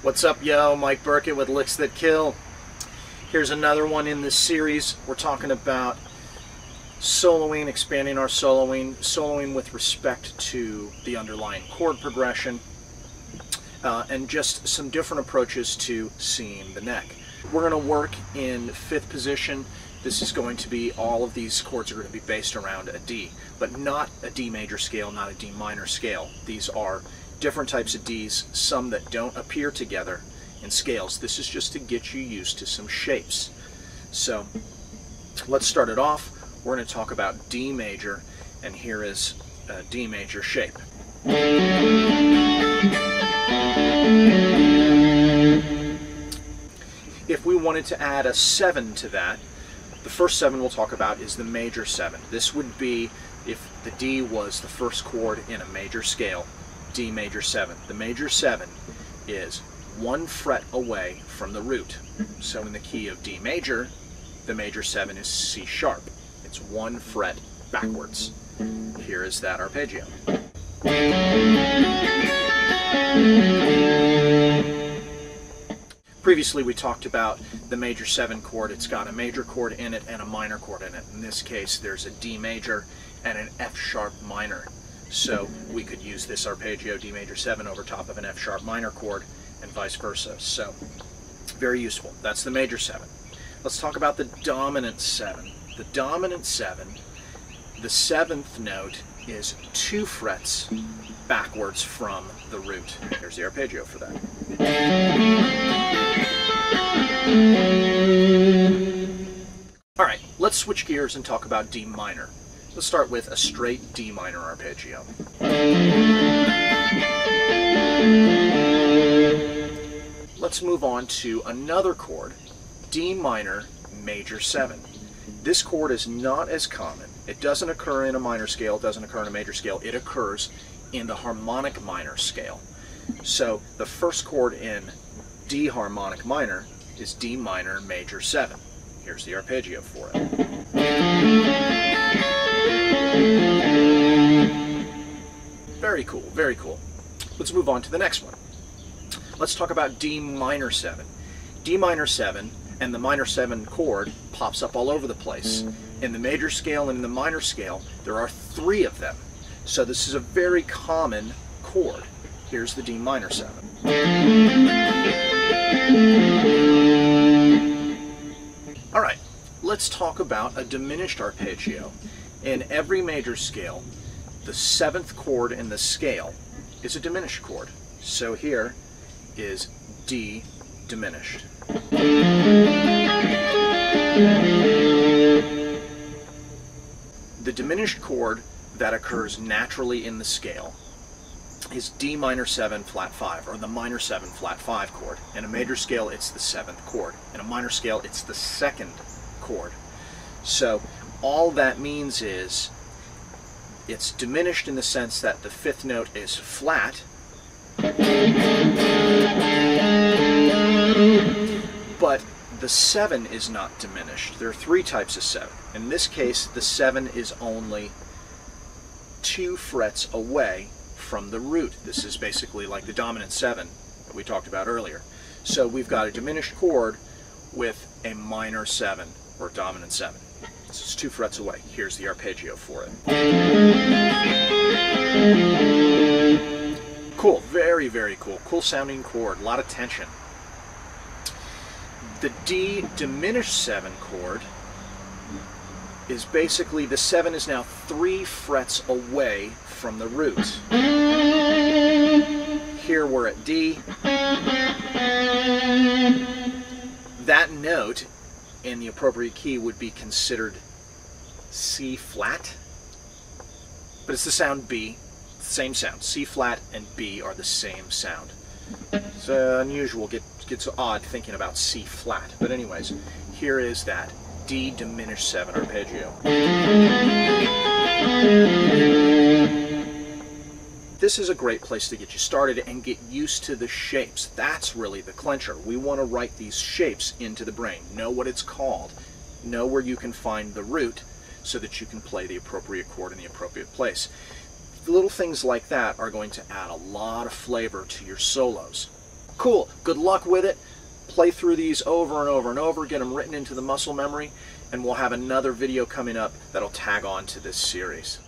What's up, yo? Mike Burkett with Licks That Kill. Here's another one in this series. We're talking about soloing, expanding our soloing with respect to the underlying chord progression, and just some different approaches to seeing the neck. We're going to work in fifth position. This is going to be, all of these chords are going to be based around a D, but not a D major scale, not a D minor scale. These are different types of Ds, some that don't appear together in scales. This is just to get you used to some shapes. So let's start it off. We're going to talk about D major, and here is a D major shape. If we wanted to add a 7 to that, the first 7 we'll talk about is the major 7. This would be if the D was the first chord in a major scale, D major 7. The major 7 is 1 fret away from the root. So in the key of D major, the major 7 is C sharp. It's 1 fret backwards. Here is that arpeggio. Previously we talked about the major 7 chord. It's got a major chord in it and a minor chord in it. In this case there's a D major and an F sharp minor. So we could use this arpeggio D major 7 over top of an F sharp minor chord and vice versa. So very useful. That's the major 7. Let's talk about the dominant 7. The dominant 7, the 7th note is 2 frets backwards from the root. Here's the arpeggio for that. Alright, let's switch gears and talk about D minor. Let's start with a straight D minor arpeggio. Let's move on to another chord, D minor major 7. This chord is not as common. It doesn't occur in a minor scale, it doesn't occur in a major scale, it occurs in the harmonic minor scale. So the first chord in D harmonic minor is D minor major 7. Here's the arpeggio for it. Very cool, very cool. Let's move on to the next one. Let's talk about D minor 7. D minor 7 and the minor 7 chord pops up all over the place. In the major scale and in the minor scale, there are 3 of them. So this is a very common chord. Here's the D minor 7. Alright, let's talk about a diminished arpeggio. In every major scale, the 7th chord in the scale is a diminished chord. So here is D diminished. The diminished chord that occurs naturally in the scale is D minor 7 flat 5, or the minor 7 flat 5 chord. In a major scale, it's the 7th chord. In a minor scale, it's the 2nd chord. So all that means is it's diminished in the sense that the 5th note is flat, but the 7 is not diminished. There are 3 types of 7. In this case, the 7 is only 2 frets away from the root. This is basically like the dominant 7 that we talked about earlier. So we've got a diminished chord with a minor 7, or dominant 7. This is 2 frets away. Here's the arpeggio for it. Cool, very, very cool. Cool sounding chord, a lot of tension. The D diminished 7 chord is basically, the 7 is now 3 frets away from the root. Here we're at D. That note in the appropriate key would be considered C flat, but it's the sound B, same sound. C flat and B are the same sound. It's unusual, gets odd thinking about C flat, but anyways, here is that D diminished 7 arpeggio. This is a great place to get you started and get used to the shapes. That's really the clincher. We want to write these shapes into the brain. Know what it's called. Know where you can find the root so that you can play the appropriate chord in the appropriate place. Little things like that are going to add a lot of flavor to your solos. Cool. Good luck with it. Play through these over and over and over, get them written into the muscle memory, and we'll have another video coming up that'll tag on to this series.